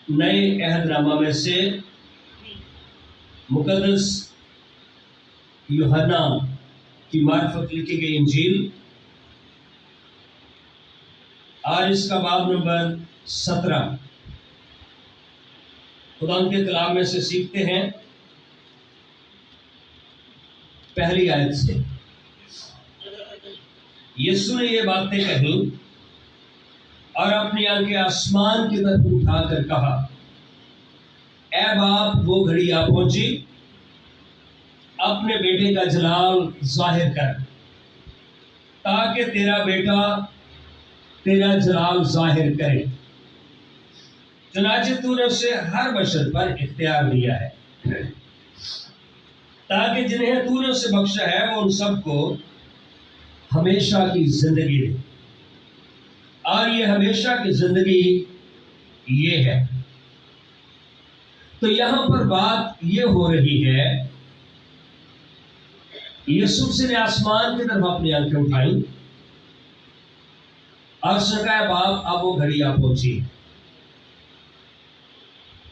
نئے عہد نامہ میں سے مقدس یوحنا کی معرفت لکھی گئی انجیل، آج اس کا باب نمبر 17 خدا کے کلام میں سے سیکھتے ہیں پہلی آیت سے۔ یسوع نے یہ باتیں کہی اور اپنی آنکھیں آسمان کی طرف اٹھا کر کہا، اے باپ، وہ گھڑی آ پہنچی، اپنے بیٹے کا جلال ظاہر کر، تاکہ تیرا بیٹا تیرا جلال ظاہر کرے، چنانچہ تو نے اسے ہر بشر پر اختیار دیا ہے، تاکہ جنہیں تو نے اسے بخشا ہے وہ ان سب کو ہمیشہ کی زندگی دے، اور یہ ہمیشہ کی زندگی یہ ہے۔ تو یہاں پر بات یہ ہو رہی ہے، یسوع نے آسمان کی طرف اپنی آنکھیں اٹھائیں اور اس نے کہا، باپ اب وہ گھڑی آ پہنچی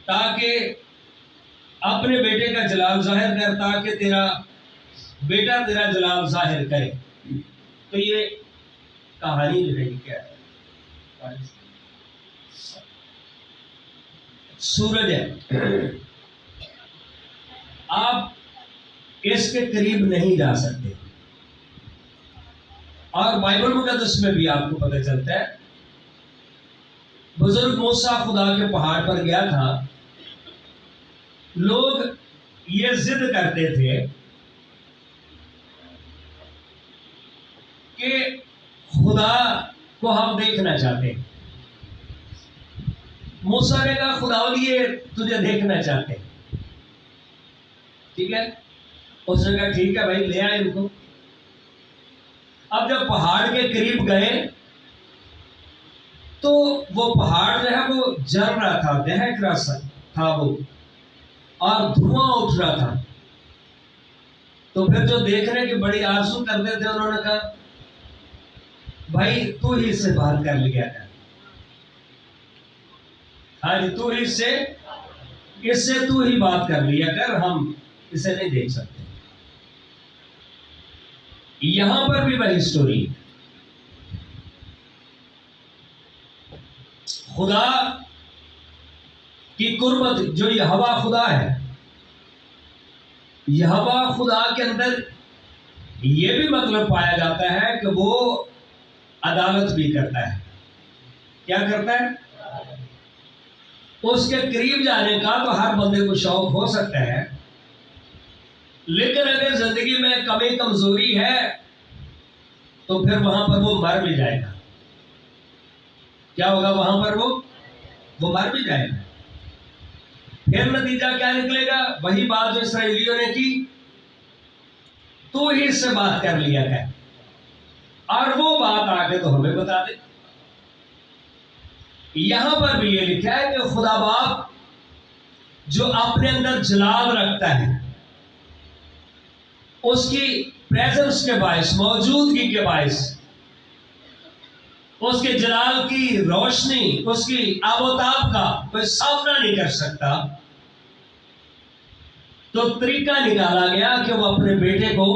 تاکہ اپنے بیٹے کا جلال ظاہر کر، تاکہ تیرا بیٹا تیرا جلال ظاہر کرے۔ تو یہ کہانی جو ہے کیا ہے؟ سورج ہے، آپ اس کے قریب نہیں جا سکتے، اور بائبل مقدس میں بھی آپ کو پتہ چلتا ہے، بزرگ موسیٰ خدا کے پہاڑ پر گیا تھا، لوگ یہ ضد کرتے تھے کہ خدا کو ہم دیکھنا چاہتے ہیں۔ موسیٰ نے کہا، خدا یہ تجھے دیکھنا چاہتے ہیں، ٹھیک ہے؟ اس نے کہا ٹھیک ہے بھائی، لے آئے ان کو۔ اب جب پہاڑ کے قریب گئے تو وہ پہاڑ جو ہے وہ جل رہا تھا، دہک رہا تھا وہ، اور دھواں اٹھ رہا تھا۔ تو پھر جو دیکھنے کی بڑی آرزو کرتے تھے، انہوں نے کہا بھائی تو ہی اس سے بات کر لیا کر، ہاں جی، تو ہی اس سے تو ہی بات کر لیا کر، ہم اسے نہیں دیکھ سکتے۔ یہاں پر بھی وہی سٹوری، خدا کی قربت جو یہوہ خدا ہے، یہوہ خدا کے اندر یہ بھی مطلب پایا جاتا ہے کہ وہ عدالت بھی کرتا ہے۔ کیا کرتا ہے؟ اس کے قریب جانے کا تو ہر بندے کو شوق ہو سکتا ہے، لیکن اگر زندگی میں کمی کمزوری ہے تو پھر وہاں پر وہ مر بھی جائے گا۔ کیا ہوگا وہاں پر؟ وہ مر بھی جائے گا۔ پھر نتیجہ کیا نکلے گا؟ وہی بات جو اسرائیلیوں نے کی، تو ہی اس سے بات کر لیا گیا، اور وہ بات آگے تو ہمیں بتا دے۔ یہاں پر بھی یہ لکھا ہے کہ خدا باپ جو اپنے اندر جلال رکھتا ہے، اس کی پریزنس کے باعث، موجودگی کے باعث، اس کے جلال کی روشنی، اس کی آب و تاب کا کوئی سامنا نہیں کر سکتا، تو طریقہ نکالا گیا کہ وہ اپنے بیٹے کو،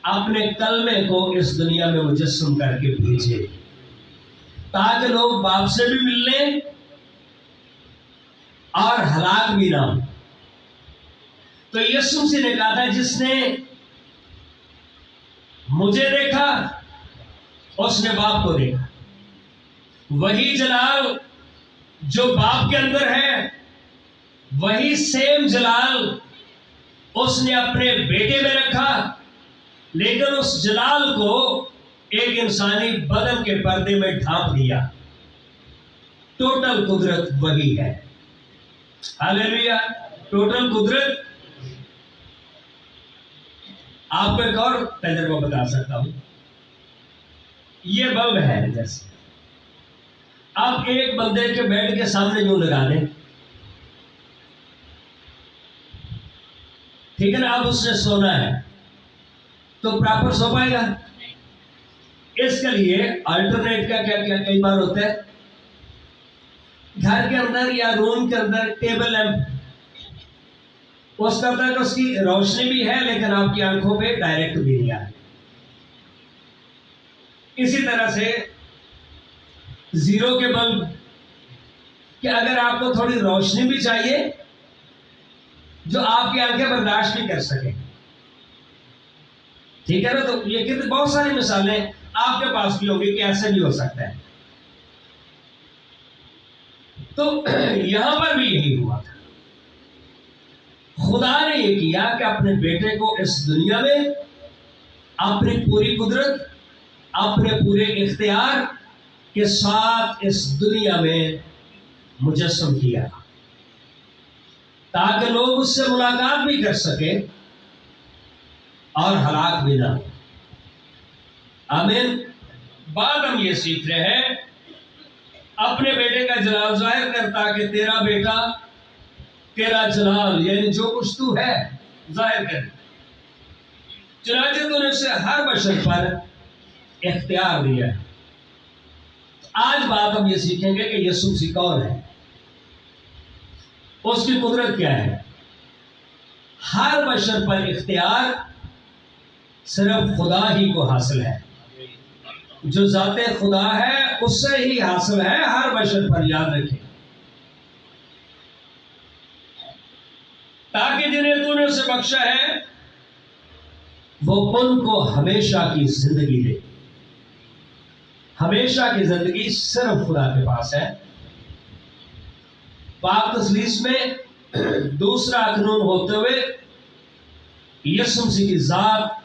اپنے کلمے کو اس دنیا میں مجسم کر کے بھیجے، تاکہ لوگ باپ سے بھی مل لیں اور ہلاک بھی نہ ہو۔ تو یسوع مسیح نے کہا تھا، جس نے مجھے دیکھا اس نے باپ کو دیکھا۔ وہی جلال جو باپ کے اندر ہے، وہی سیم جلال اس نے اپنے بیٹے میں رکھا، لیکن اس جلال کو ایک انسانی بدن کے پردے میں ڈھانپ دیا۔ ٹوٹل قدرت وہی ہے۔ ہاللیلویا! ٹوٹل قدرت۔ آپ کو ایک اور تجربہ بتا سکتا ہوں، یہ بلب ہے، جیسے آپ ایک بندے کے بیڈ کے سامنے یوں لگا دیں، ٹھیک ہے نا؟ اب اس نے سونا ہے تو پراپر سو پائے گا؟ اس کے لیے الٹرنیٹ کا کیا کئی بار ہوتا ہے، گھر کے اندر یا روم کے اندر ٹیبل لیمپ، اس کا تک اس کی روشنی بھی ہے لیکن آپ کی آنکھوں پہ ڈائریکٹ بھی نہیں آئے. اسی طرح سے زیرو کے بلب، کہ اگر آپ کو تھوڑی روشنی بھی چاہیے جو آپ کی آنکھیں برداشت بھی کر سکیں. ٹھیک ہے نا؟ تو یہ کتنے بہت ساری مثالیں آپ کے پاس بھی ہوگی کہ ایسے بھی ہو سکتا ہے. تو یہاں پر بھی یہی ہوا تھا. خدا نے یہ کیا کہ اپنے بیٹے کو اس دنیا میں اپنی پوری قدرت، اپنے پورے اختیار کے ساتھ اس دنیا میں مجسم کیا تاکہ لوگ اس سے ملاقات بھی کر سکیں اور ہلاک بھی نہ ہو. آمین. بات ہم یہ سیکھ رہے ہیں اپنے بیٹے کا جلال ظاہر کرتا کہ تیرا بیٹا تیرا جلال یعنی جو کچھ تو ہے ظاہر کرے. چنانچہ تو نے اسے ہر بشر پر اختیار دیا ہے. آج بات ہم یہ سیکھیں گے کہ یسوع مسیح کون ہے، اس کی قدرت کیا ہے. ہر بشر پر اختیار صرف خدا ہی کو حاصل ہے. جو ذات خدا ہے اس سے ہی حاصل ہے ہر بشر پر. یاد رکھیں تاکہ جنہیں تو نے اسے بخشا ہے وہ ان کو ہمیشہ کی زندگی دے. ہمیشہ کی زندگی صرف خدا کے پاس ہے. پاک تثلیث میں دوسرا قانون ہوتے ہوئے یسوع مسیح کی ذات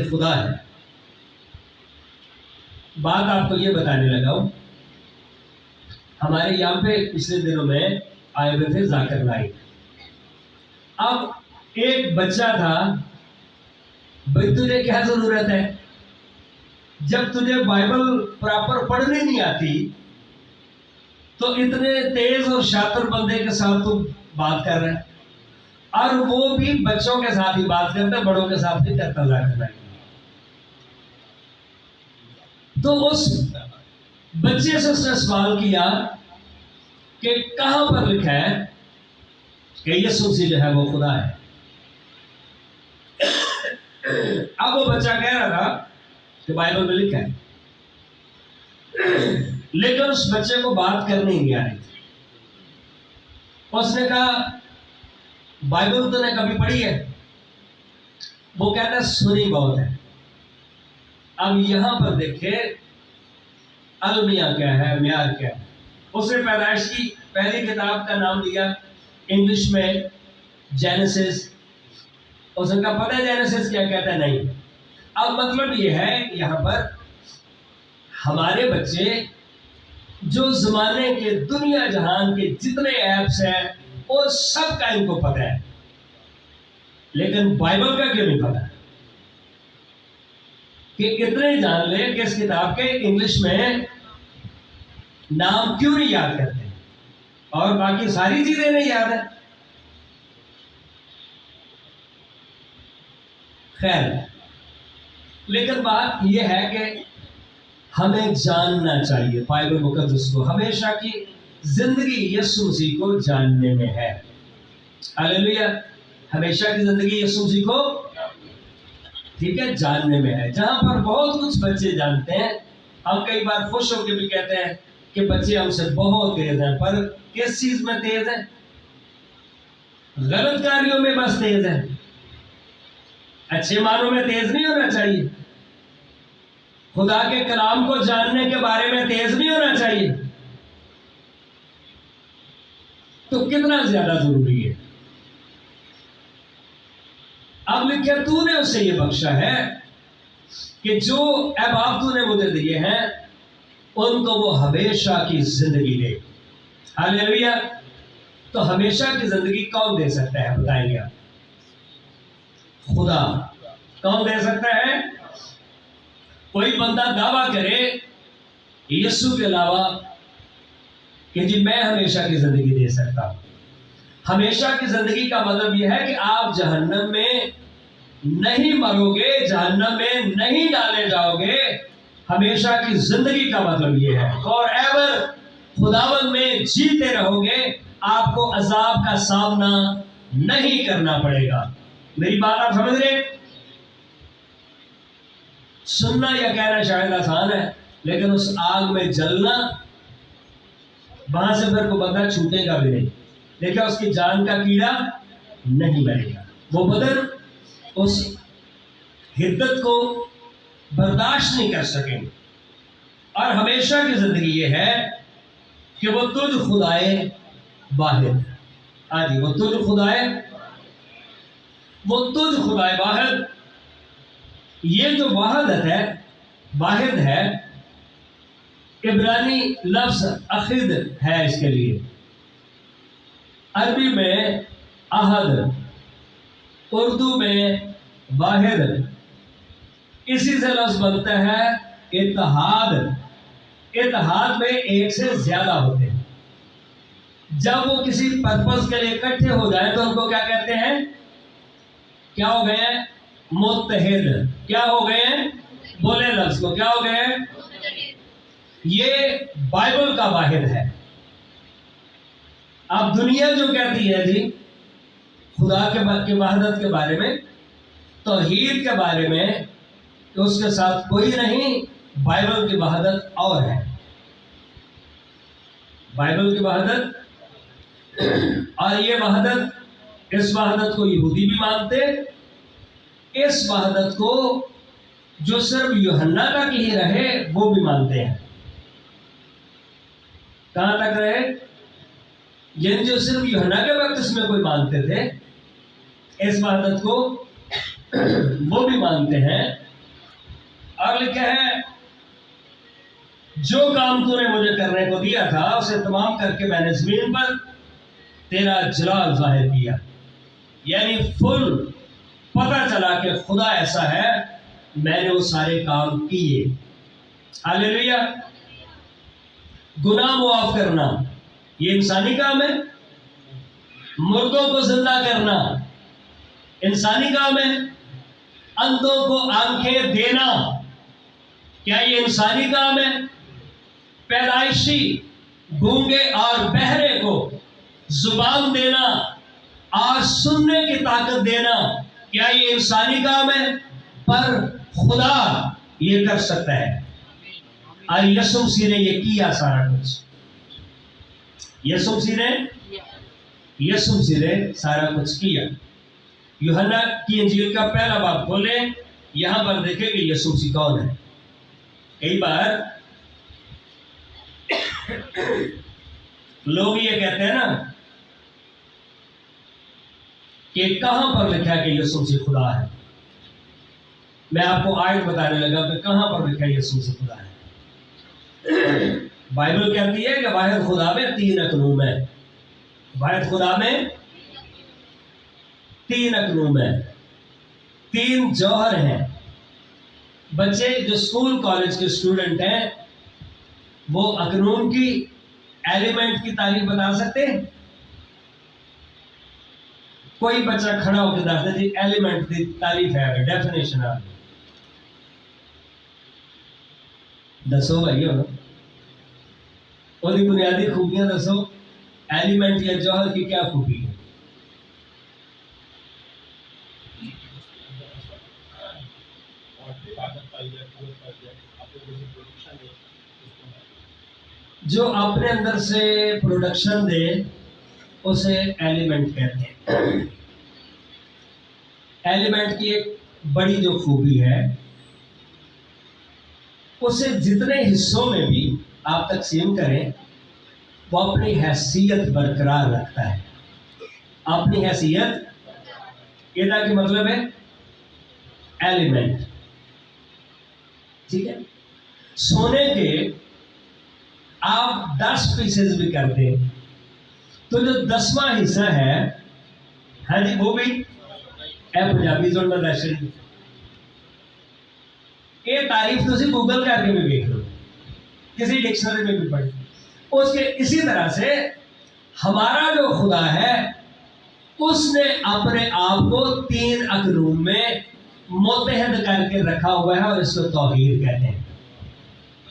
خدا ہے. بات آپ کو یہ بتانے لگا ہوں، ہمارے یہاں پہ پچھلے دنوں میں آئے ہوئے تھے ذاکر نائک. اب ایک بچہ تھا، بھائی تجھے کیا ضرورت ہے جب تجھے بائبل پراپر پڑھنی نہیں آتی تو اتنے تیز اور شاطر بندے کے ساتھ تو بات کر رہے ہیں، اور وہ بھی بچوں کے ساتھ ہی بات کرتا، بڑوں کے ساتھ نہیں کرتا ذاکر نائک. تو اس بچے سے اس نے سوال کیا کہ کہاں پر لکھا ہے کہ یسوع مسیح جو ہے وہ خدا ہے. اب وہ بچہ کہہ رہا تھا کہ بائبل میں لکھا ہے، لیکن اس بچے کو بات کرنی نہیں آ رہی تھی. اس نے کہا بائبل تو نے کبھی پڑھی ہے؟ وہ کہتا ہے سنی بہت ہے. اب یہاں پر دیکھیں المیہ کیا ہے، معیار کیا ہے. اس نے پیدائش کی پہلی کتاب کا نام دیا انگلش میں جینیسس. اس نے کہا پتہ ہے جینیسس کیا کہتا ہے؟ نہیں. اب مطلب یہ ہے یہاں پر ہمارے بچے جو زمانے کے دنیا جہان کے جتنے ایپس ہیں وہ سب کا ان کو پتہ ہے، لیکن بائبل کا کیوں نہیں پتہ؟ کہ اتنے جان لے کہ اس کتاب کے انگلش میں نام کیوں نہیں یاد کرتے اور باقی ساری چیزیں نہیں یاد ہیں. خیر، لیکن بات یہ ہے کہ ہمیں جاننا چاہیے بائبل مقدس کو. ہمیشہ کی زندگی یسوع مسیح کو جاننے میں ہے. ہاللیلویا. ہمیشہ کی زندگی یسوع مسیح کو ٹھیک ہے جاننے میں ہے. جہاں پر بہت کچھ بچے جانتے ہیں، ہم کئی بار خوش ہو کے بھی کہتے ہیں کہ بچے ہم سے بہت تیز ہیں، پر کس چیز میں تیز ہیں؟ غلط کاریوں میں بس تیز ہیں. اچھے معنوں میں تیز نہیں ہونا چاہیے. خدا کے کلام کو جاننے کے بارے میں تیز نہیں ہونا چاہیے. تو کتنا زیادہ ضروری ہے. اب لکھے تو نے اسے یہ بخشا ہے کہ جو احباب تو نے مجھے دیے ہیں ان کو وہ ہمیشہ کی زندگی دے. ہاللیلویا. تو ہمیشہ کی زندگی کون دے سکتا ہے بتائیں گے آپ؟ خدا. کون دے سکتا ہے؟ کوئی بندہ دعویٰ کرے یسوع کے علاوہ کہ جی میں ہمیشہ کی زندگی دے سکتا ہوں. ہمیشہ کی زندگی کا مطلب یہ ہے کہ آپ جہنم میں نہیں مرو گے، جہنم میں نہیں ڈالے جاؤ گے. ہمیشہ کی زندگی کا مطلب یہ ہے فار ایور. خداوند میں جیتے رہو گے آپ کو عذاب کا سامنا نہیں کرنا پڑے گا. میری بات آپ سمجھ رہے؟ سننا یا کہنا شاید آسان ہے، لیکن اس آگ میں جلنا، وہاں سے پھر کوئی بندہ چھوٹے گا بھی نہیں، لیکن اس کی جان کا کیڑا نہیں بنے گا. وہ بدر اس حدت کو برداشت نہیں کر سکیں. اور ہمیشہ کی زندگی یہ ہے کہ وہ تجھ خدائے واحد. ہاں جی، وہ تجھ خدائے واحد. یہ جو واحد ہے عبرانی لفظ اخد ہے اس کے لیے. عربی میں احد، اردو میں واحد، اسی سے لفظ بنتا ہے اتحاد. اتحاد میں ایک سے زیادہ ہوتے ہیں. جب وہ کسی پرپس کے لیے اکٹھے ہو جائیں تو ان کو کیا کہتے ہیں؟ کیا ہو گئے ہیں؟ متحد. کیا ہو گئے ہیں؟ بولے لفظ کو، کیا ہو گئے ہیں؟ یہ بائبل کا واحد ہے. اب دنیا جو کہتی ہے جی خدا کے وحدت کے بارے میں، توحید کے بارے میں، کہ اس کے ساتھ کوئی نہیں، بائبل کی وحدت اور ہے. بائبل کی وحدت، اور یہ وحدت، اس وحدت کو یہودی بھی مانتے. اس وحدت کو جو صرف یوحنا تک ہی رہے وہ بھی مانتے ہیں. کہاں تک رہے؟ یعنی جو صرف یوحنا کے وقت اس میں کوئی مانتے تھے اس وحدت کو، وہ بھی مانتے ہیں. اور لکھا ہے جو کام تو نے مجھے کرنے کو دیا تھا اسے تمام کر کے میں نے زمین پر تیرا جلال ظاہر کیا. یعنی فل پتہ چلا کہ خدا ایسا ہے، میں نے وہ سارے کام کیے. ہاللیلویا. گناہ معاف کرنا یہ انسانی کام ہے. مردوں کو زندہ کرنا انسانی کام ہے. اندھوں کو آنکھیں دینا کیا یہ انسانی کام ہے؟ پیدائشی گونگے اور بہرے کو زبان دینا اور سننے کی طاقت دینا کیا یہ انسانی کام ہے؟ پر خدا یہ کر سکتا ہے. اور یسوع مسیح نے یہ کیا سارا کچھ. یسوع مسیح نے سارا کچھ کیا. یوحنا کی انجیل کا پہلا باب کھولیں، یہاں پر دیکھیں کہ یسوع مسیح کون ہے. کئی بار لوگ یہ کہتے ہیں نا کہ کہاں پر لکھا ہے کہ یسوع مسیح خدا ہے. میں آپ کو آیت بتانے لگا کہ کہاں پر لکھا ہے یسوع مسیح خدا ہے. بائبل کہتی ہے کہ واحد خدا میں 3 اقنوم ہے. واحد خدا میں 3 اقنوم ہے، 3 جوہر ہیں. بچے جو اسکول کالج کے اسٹوڈنٹ ہیں وہ اقنوم کی ایلیمنٹ کی تعریف بتا سکتے ہیں؟ کوئی بچہ کھڑا ہو کے بتا جی ایلیمنٹ کی تعریف ہے، ڈیفینیشن ہے. دسو بھائی وہ بنیادی خوبیاں دسو. ایلیمنٹ یا جوہر کی کیا خوبی ہے؟ جو اپنے اندر سے پروڈکشن دے اسے ایلیمنٹ کہتے ہیں. ایلیمنٹ کی ایک بڑی جو خوبی ہے اسے جتنے حصوں میں بھی آپ تقسیم کریں وہ اپنی حیثیت برقرار رکھتا ہے. اپنی حیثیت یہ تھا کہ مطلب ہے ایلیمنٹ. ٹھیک ہے. سونے کے آپ 10 پیسز بھی کرتے ہیں تو جو 10واں حصہ ہے ہاں جی وہ بھی پنجابی زون میں دہشت. یہ تعریف تو اسی گوگل کر کے بھی دیکھ لو، کسی ڈکشنری میں بھی پڑھ. اس کے اسی طرح سے ہمارا جو خدا ہے اس نے اپنے آپ کو 3 اقنوم میں متحد کر کے رکھا ہوا ہے اور اس کو توحید کہتے ہیں.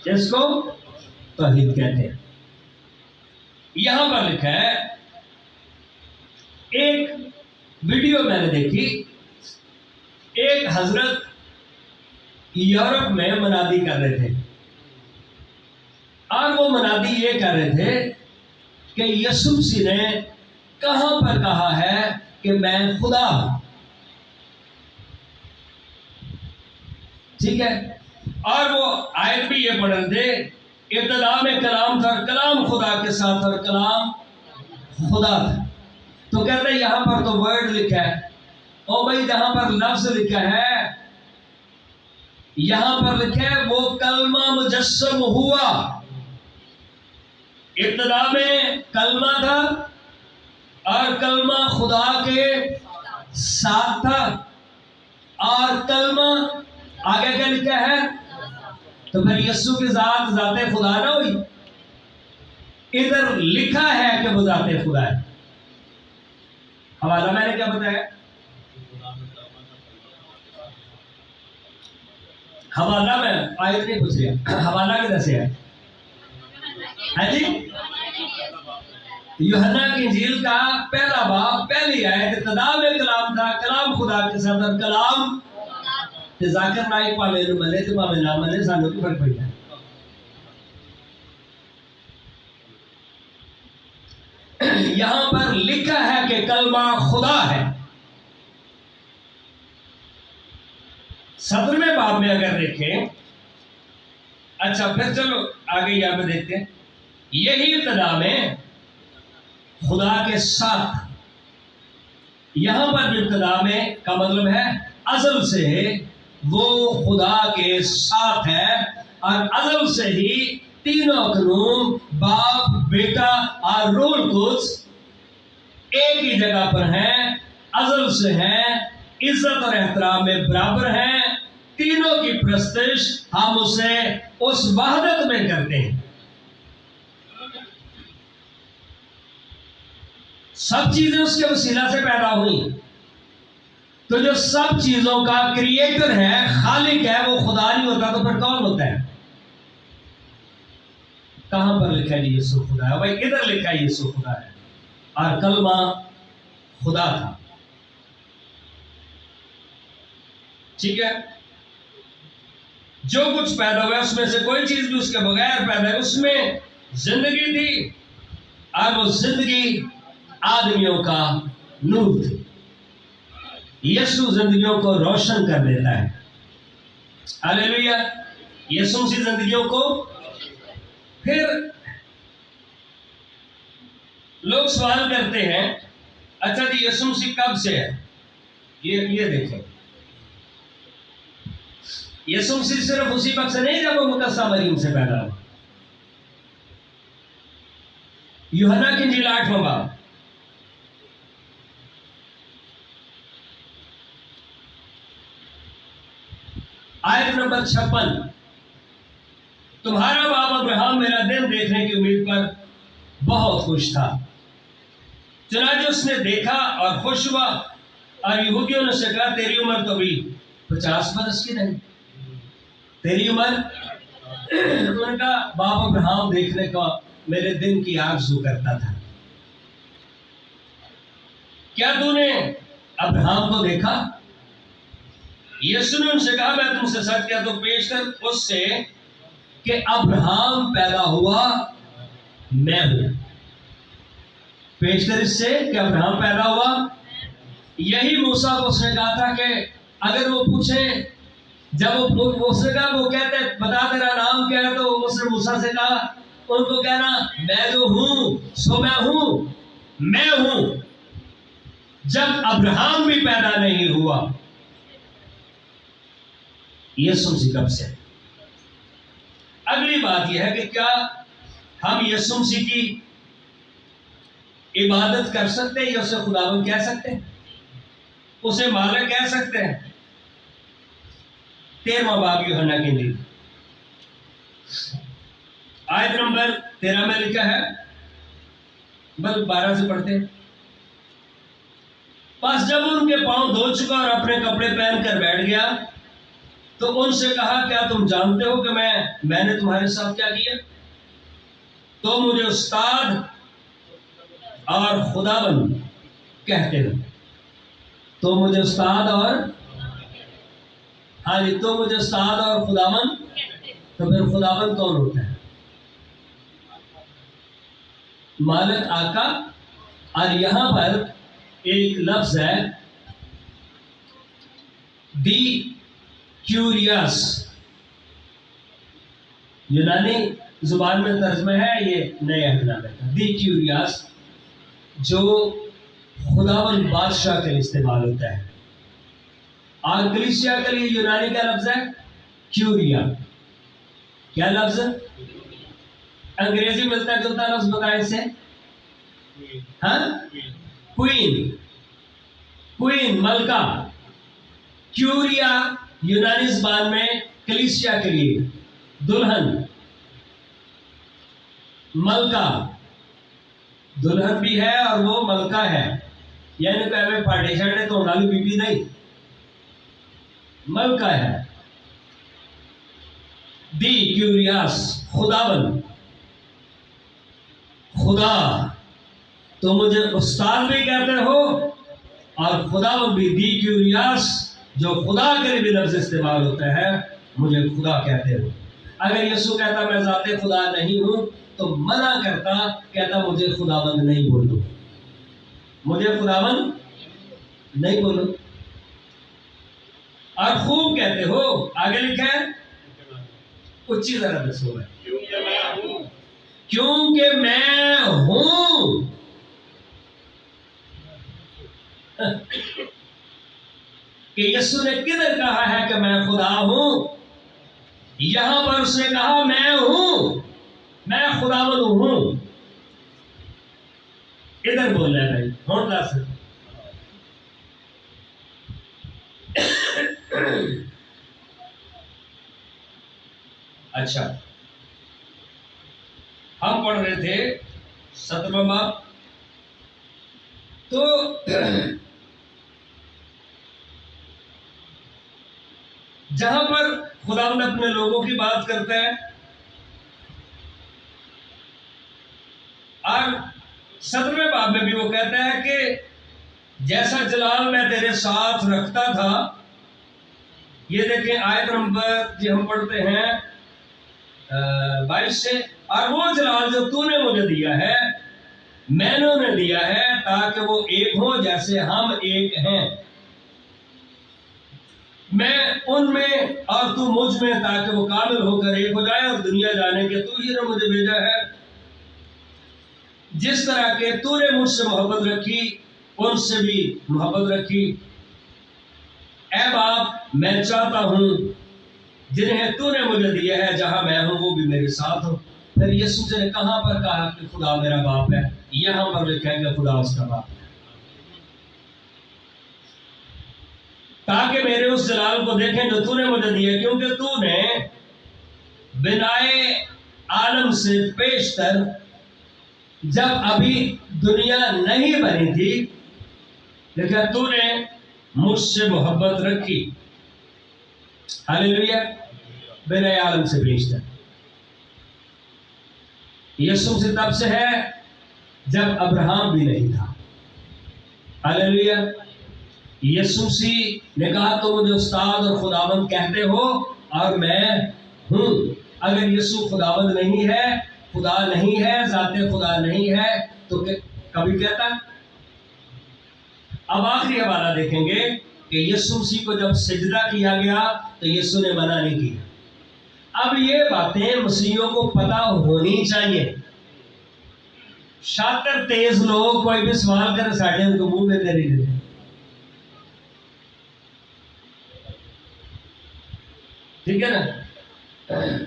اس کو توحید کہتے ہیں. یہاں پر لکھا ہے، ایک ویڈیو میں نے دیکھی، ایک حضرت یورپ میں منادی کر رہے تھے، اور وہ منادی یہ کر رہے تھے کہ یسوع مسیح نے کہاں پر کہا ہے کہ میں خدا ہوں؟ ٹھیک ہے، اور وہ آیت بھی یہ پڑھ رہے تھے، ابتدا میں کلام تھا، کلام خدا کے ساتھ، اور کلام خدا تھا۔ تو کہتے ہیں یہاں پر تو ورڈ لکھا ہے، او بھائی جہاں پر لفظ لکھا ہے، یہاں پر لکھا ہے وہ کلمہ مجسم ہوا۔ ابتدا میں کلمہ تھا اور کلمہ خدا کے ساتھ تھا، اور کلمہ آگے کیا لکھا ہے؟ تو پھر یسوع کی ذات ذات خدا نہ ہوئی؟ ادھر لکھا ہے کہ وہ ذات خدا ہے۔ حوالہ میں نے کیا بتایا؟ حوالہ میں آیت نہیں پوچھ رہا، حوالہ کدھر سے ہے؟ ہاں جی، یوحنا کی انجیل کا پہلا باب پہلی آیت، ابتدا میں کلام تھا، کلام خدا کے ساتھ، اور کلام تے ذاکر نائک پاوے نو ملے تے پاوے نہ ملے، سانو کی فرق پڑتا ہے؟ یہاں پر لکھا ہے کہ کلمہ خدا ہے۔ 17ویں باب میں اگر دیکھیں، اچھا پھر چلو آگے یہاں پہ دیکھتے ہیں، یہی ابتدا میں خدا کے ساتھ، یہاں پر جو ابتدا میں کا مطلب ہے ازل سے وہ خدا کے ساتھ ہے، اور ازل سے ہی تینوں قانون باپ، بیٹا اور روح القدس ایک ہی جگہ پر ہیں، ازل سے ہیں، عزت اور احترام میں برابر ہیں، تینوں کی پرستش ہم اسے اس وحدت میں کرتے ہیں۔ سب چیزیں اس کے وسیلہ سے پیدا ہوئی، تو جو سب چیزوں کا کریٹر ہے، خالق ہے، وہ خدا نہیں ہوتا تو پھر کون ہوتا ہے؟ کہاں پر لکھا ہے جی یسوع خدا ہے؟ بھائی ادھر لکھا ہے یسوع خدا ہے، اور کلمہ خدا تھا۔ ٹھیک ہے، جو کچھ پیدا ہوا اس میں سے کوئی چیز بھی اس کے بغیر پیدا ہے، اس میں زندگی تھی، اور وہ زندگی آدمیوں کا نور تھی۔ یسوع زندگیوں کو روشن کر دیتا ہے۔ ہاللیلویا، یسوع سی زندگیوں کو۔ پھر لوگ سوال کرتے ہیں، اچھا جی یسوع مسیح کب سے ہے؟ یہ دیکھیں، یسوع مسیح صرف اسی وقت سے نہیں جب وہ مقدسہ مریم سے پیدا ہوا۔ یوحنا کی انجیل 8واں باب، آیت نمبر 56، تمہارا باپ ابراہیم میرا دن دیکھنے کی امید پر بہت خوش تھا، چنانچہ اس نے دیکھا اور خوش ہوا، اور یہودیوں نے سے کہا تیری عمر تو ابھی 50 برس کی نہیں، تیری عمر؟ انہوں نے کہا باپ ابراہیم دیکھنے کا میرے دن کی آرزو کرتا تھا۔ کیا تو نے ابراہیم کو دیکھا؟ یسوع نے ان سے کہا میں تم سے سچ کہتا ہوں، پیشتر اس سے کہ ابراہیم پیدا ہوا میں ہوں، پیشتر اس سے کہ ابراہیم پیدا ہوا۔ یہی موسیٰ کو اس نے کہا تھا کہ اگر وہ پوچھیں، جب وہ اس نے کہا وہ کہتے بتا تیرا نام کیا ہے، تو اس نے موسیٰ سے کہا ان کو کہنا میں جو ہوں سو میں ہوں۔ جب ابراہیم بھی پیدا نہیں ہوا، یسوع مسیح کب سے؟ اگلی بات یہ ہے کہ کیا ہم یسوع مسیح کی عبادت کر سکتے ہیں یا اسے خداوند کہہ سکتے ہیں، اسے مالک کہہ سکتے ہیں؟ 13واں باب یوحنا کی انجیل، آیت نمبر 13 میں لکھا ہے، بل 12 سے پڑھتے ہیں۔ پس جب ان کے پاؤں دھو چکا اور اپنے کپڑے پہن کر بیٹھ گیا تو ان سے کہا کیا تم جانتے ہو کہ میں نے تمہارے ساتھ کیا کیا؟ تو مجھے استاد اور خداوند کہتے ہو. تو مجھے استاد اور ہاں جی، تو مجھے استاد اور خداوند. تو پھر خداوند کون ہوتا ہے؟ مالک، آقا. اور یہاں پر ایک لفظ ہے دی کیوریاس. یونانی زبان میں ترجمہ ہے یہ نئے عہد نامے کا. دی کیوریاس جو خداوند بادشاہ کے لیے استعمال ہوتا ہے. اور کلیسیا کے لیے یونانی کا لفظ ہے کیوریا. کیا لفظ؟ انگریزی ملتا جلتا لفظ بتائیں سے. ہاں، کوئین. کوئین، ملکہ. کیوریا یونانی زبان میں کلیسیا کے لیے دلہن، ملکہ. دلہن بھی ہے اور وہ ملکہ ہے. یعنی کہ ہمیں پارٹیشن ہے تو نالی بی بی نہیں، ملکہ ہے. دی کیوریاس، خداوند، خدا. تو مجھے استاد بھی کہتے ہو اور خداوند بھی. دی کیوریاس جو خدا کے لیے بھی لفظ استعمال ہوتا ہے، مجھے خدا کہتے ہو. اگر یسوع کہتا میں ذات خدا نہیں ہوں تو منع کرتا، کہتا مجھے خداوند نہیں بولو، مجھے خداوند نہیں بولو. اور خوب کہتے ہو. آگے لکھا ہے، اچھی ذرا دسو ہے، کیونکہ میں ہوں. کہ یسوع نے کدھر کہا ہے کہ میں خدا ہوں؟ یہاں پر اس نے کہا میں ہوں، میں خداوند ہوں. ادھر بول رہا ہے بھائی ہوتا سے. اچھا، ہم پڑھ رہے تھے 7واں باب. تو جہاں پر خداوند اپنے لوگوں کی بات کرتا ہے اور 7ویں باب میں بھی وہ کہتا ہے کہ جیسا جلال میں تیرے ساتھ رکھتا تھا. یہ دیکھیں آیت نمبر جو ہم پڑھتے ہیں 22 سے. اور وہ جلال جو تو نے مجھے دیا ہے میں نے دیا ہے تاکہ وہ ایک ہوں جیسے ہم ایک ہیں، میں ان میں اور تو مجھ میں، تاکہ وہ کامل ہو کر ایک ہو جائے اور دنیا جانے کے تو ہی نے مجھے بھیجا ہے. جس طرح کہ تو نے مجھ سے محبت رکھی ان سے بھی محبت رکھی. اے باپ، میں چاہتا ہوں جنہیں تو نے مجھے دیا ہے جہاں میں ہوں وہ بھی میرے ساتھ ہو. پھر یسوع نے کہاں پر کہا کہ خدا میرا باپ ہے؟ یہاں پر لکھا ہے کہ خدا اس کا باپ ہے. تاکہ میرے اس جلال کو دیکھیں جو تو نے مجھے دیا، کیونکہ تو نے بنائے عالم سے پیشتر، جب ابھی دنیا نہیں بنی تھی، لیکن تو نے مجھ سے محبت رکھی. ہاللیلویا. بنائے عالم سے پیشتر. یسوع سے تب سے ہے جب ابراہم بھی نہیں تھا. ہاللیلویا. یسوع نے کہا تو مجھے استاد اور خداوند کہتے ہو اور میں ہوں. اگر یسوع خداوند نہیں ہے، خدا نہیں ہے، ذات خدا نہیں ہے تو کبھی کہتا. اب آخری حوالہ دیکھیں گے کہ یسوع مسیح کو جب سجدہ کیا گیا تو یسوع نے منع نہیں کیا. اب یہ باتیں مسیحیوں کو پتہ ہونی چاہیے. شاطر تیز لوگ کوئی بھی سوال کرے ساڑھے ان کو منہ میں دے نہیں دیتے. ٹھیک ہے نا؟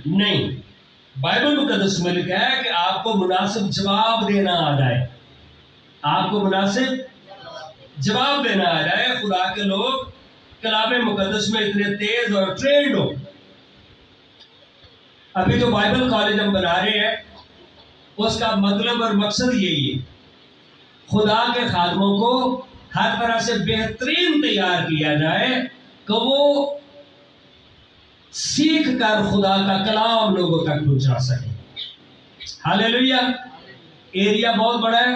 نہیں، بائبل مقدس میں لکھا ہے کہ آپ کو مناسب جواب دینا آ جائے. آپ کو مناسب جواب دینا آ جائے. خدا کے لوگ کلام مقدس میں اتنے تیز اور ٹرینڈ ہو. ابھی جو بائبل کالج ہم بنا رہے ہیں اس کا مطلب اور مقصد یہی ہے، خدا کے خادموں کو ہر طرح سے بہترین تیار کیا جائے کہ وہ سیکھ کر خدا کا کلام لوگوں تک پہنچا سکیں. ہاللیلویا. ایریا بہت بڑا ہے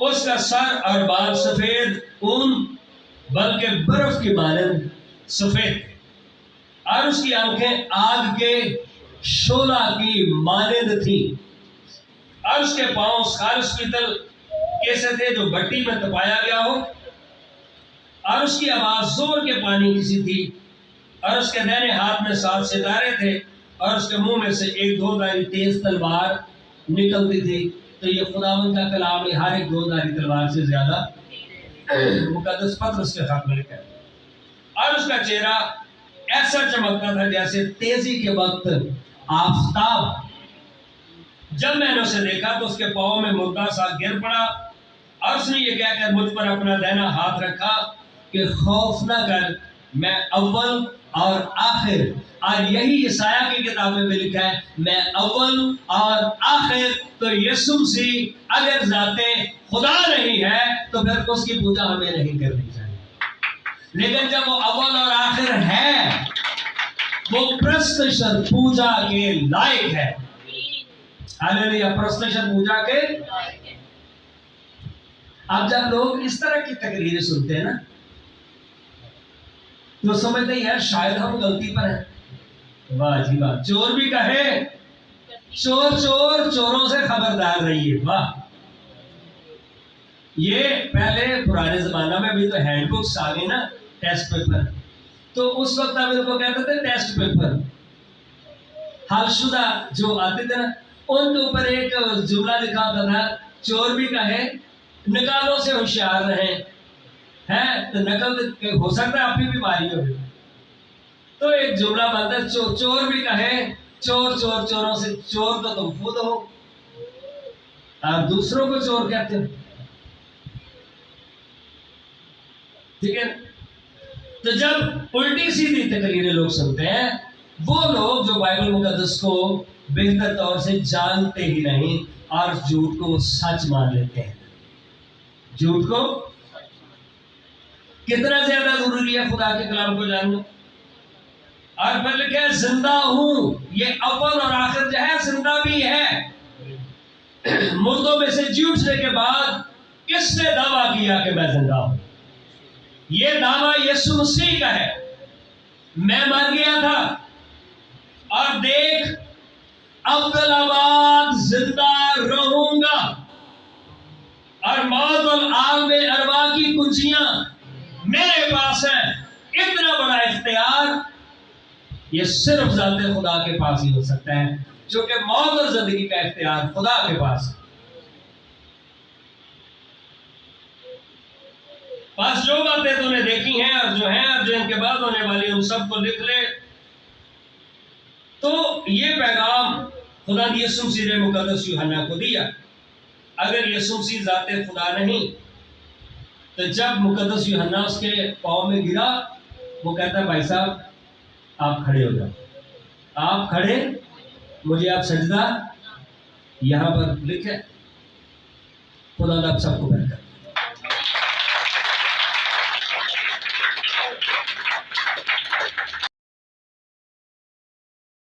اس کا سر اور بال سفید اون بلکہ برف کی مانند سفید تھے، اور اس کی آنکھیں آگ کے شعلہ کی مانند تھیں، اور اس کے پاؤں خالص پیتل کیسے تھے جو بٹی میں تپایا گیا ہو، اور اس کی آواز زور کے پانی کی سی تھی، اور اس کے دائیں ہاتھ میں 7 ستارے تھے، اور اس کے منہ میں سے ایک 2 دھاری تیز تلوار نکلتی تھی۔ تو یہ خداوند کا کلام ہے، ہر ایک 2 دھاری تلوار سے زیادہ مقدس پطرس کے خط میں لکھا ہے۔ اور اس کا چہرہ ایسا چمکتا تھا جیسے تیزی کے وقت آفتاب۔ جب میں نے اسے دیکھا تو اس کے پاؤں میں مردہ سا گر پڑا، اور اس نے یہ کہہ کر مجھ پر اپنا دہنا ہاتھ رکھا کہ خوف نہ کر، میں اول اور آخر، اور یہی عیسائیٰ کی کتابیں میں لکھا ہے، میں اول اور آخر۔ تو یسوع مسیح اگر ذات خدا نہیں ہے تو پھر اس کی پوجا ہمیں نہیں کرنی چاہیے، لیکن جب وہ اول اور آخر ہے وہ پرستشر پوجا کے لائق ہے۔ ہاللیلویا، پرستشر پوجا کے۔ اب جب لوگ اس طرح کی تقریریں سنتے ہیں نا تو سمجھتے ہیں یار شاید ہم غلطی پر ہیں۔ واہ جی واہ، چور بھی کہے چور چور، چوروں سے خبردار رہیے۔ واہ، یہ پہلے پرانے زمانہ میں بھی تو ہینڈ بکس آ گئی نا، ٹیسٹ پیپر، تو اس وقت ہم ان کو کہتے تھے ٹیسٹ پیپر۔ حل شدہ جو آتے تھے نا ان کے اوپر ایک جملہ لکھا ہوتا تھا، چور بھی کہے نکالوں سے ہوشیار رہیں، ہے تو نقل ہو سکتا ہے اپنی بیماری ہو۔ تو ایک جملہ بنتا ہے، چور بھی کہے چور چور، چوروں سے چور تو تم خود ہو، اور دوسروں کو چور کہتے ہو۔ ٹھیک ہے، تو جب الٹی سیدھی تقریریں لوگ سنتے ہیں، وہ لوگ جو بائبل مقدس کو بہتر طور سے جانتے ہی نہیں اور جھوٹ کو سچ مان لیتے ہیں۔ جھوٹ کو کتنا زیادہ ضروری ہے خدا کے کلام کو جاننا۔ اور پھر لکھا ہے زندہ ہوں، یہ اول اور آخر جو ہے زندہ بھی ہے۔ مردوں میں سے جی اٹھنے کے بعد کس نے دعویٰ کیا کہ میں زندہ ہوں؟ یہ دعویٰ یسوع مسیح کا ہے، میں مر گیا تھا اور دیکھ ابدالآباد زندہ رہوں گا، اور موت اور عالم ارواح کی کنجیاں میرے پاس ہیں۔ اتنا بڑا اختیار یہ صرف ذات خدا کے پاس ہی ہو سکتا ہے، جو کہ موت اور زندگی کا اختیار خدا کے پاس ہے۔ بس جو باتیں تو نے دیکھی ہیں اور جو ہیں اور جو ان کے بعد ہونے والی ان سب کو لکھ لے۔ تو یہ پیغام خدا نے یسوع مسیح نے مقدس یوحنا کو دیا۔ اگر یسوع مسیح ذات خدا نہیں تو جب مقدس یوحنا اس کے پاؤں میں گرا، وہ کہتا ہے بھائی صاحب آپ کھڑے ہو جاؤ، آپ کھڑے، مجھے آپ سجدہ، یہاں پر لکھے۔ خدا آپ سب کو بہتر